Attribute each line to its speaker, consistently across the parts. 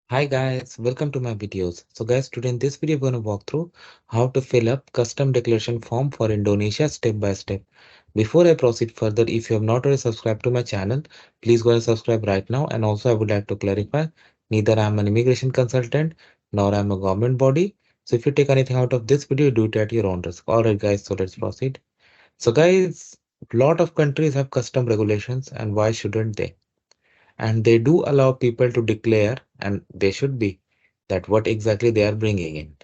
Speaker 1: Hi guys, welcome to my videos. So guys, today in this video, we're going to walk through how to fill up custom declaration form for Indonesia step by step. Before I proceed further, if you have not already subscribed to my channel, please go and subscribe right now. And also I would like to clarify, neither I am an immigration consultant, nor I am a government body. So if you take anything out of this video, do it at your own risk. Alright guys, so let's proceed. So guys, a lot of countries have custom regulations and why shouldn't they? And they do allow people to declare, and they should be, that what exactly they are bringing in.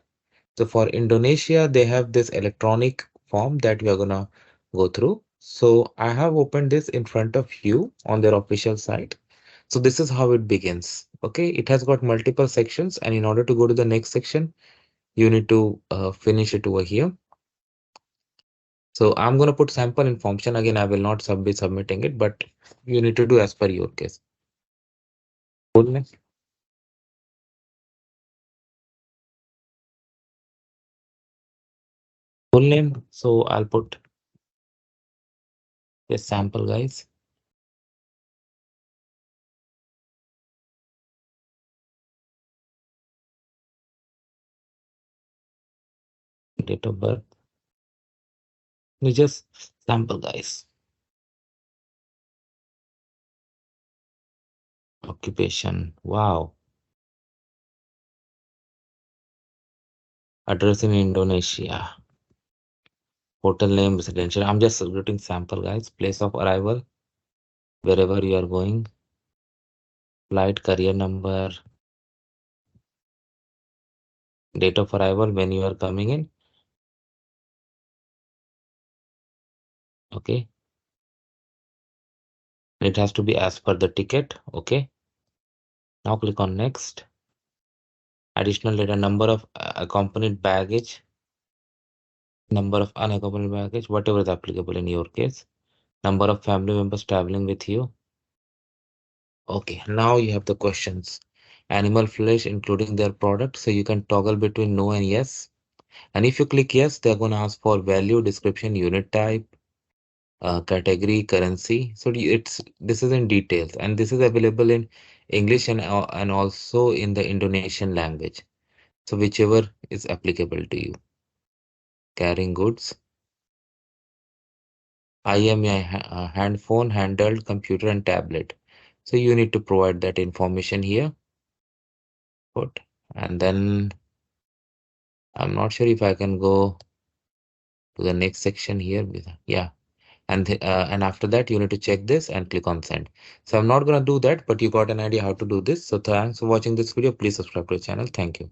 Speaker 1: So for Indonesia, they have this electronic form that we are gonna go through. So I have opened this in front of you on their official site. So this is how it begins. Okay, it has got multiple sections, and in order to go to the next section, you need to finish it over here. So I'm gonna put sample information again. I will not be submitting it, but you need to do as per your case. Full name. Full name. So I'll put this sample, guys. Date of birth. We just sample, guys. Occupation. Wow. Address in Indonesia. Hotel name, residential. I'm just getting sample, guys. Place of arrival, wherever you are going. Flight, career number, date of arrival, when you are coming in. Okay. It has to be as per the ticket. Okay. Now click on next. Additional data, number of accompanied baggage, number of unaccompanied baggage, whatever is applicable in your case. Number of family members traveling with you. Okay, now you have the questions. Animal flesh, including their product. So you can toggle between no and yes. And if you click yes, they're going to ask for value, description, unit type, category, currency. So this is in details, and this is available in English and also in the Indonesian language. So whichever is applicable to you. Carrying goods. IMEI, hand phone, handheld, computer, and tablet. So you need to provide that information here. Put, and then I'm not sure if I can go to the next section here. Yeah, and after that you need to check this and click on send. So I'm not gonna do that, but you got an idea how to do this. So thanks for watching this video. Please subscribe to the channel. Thank you.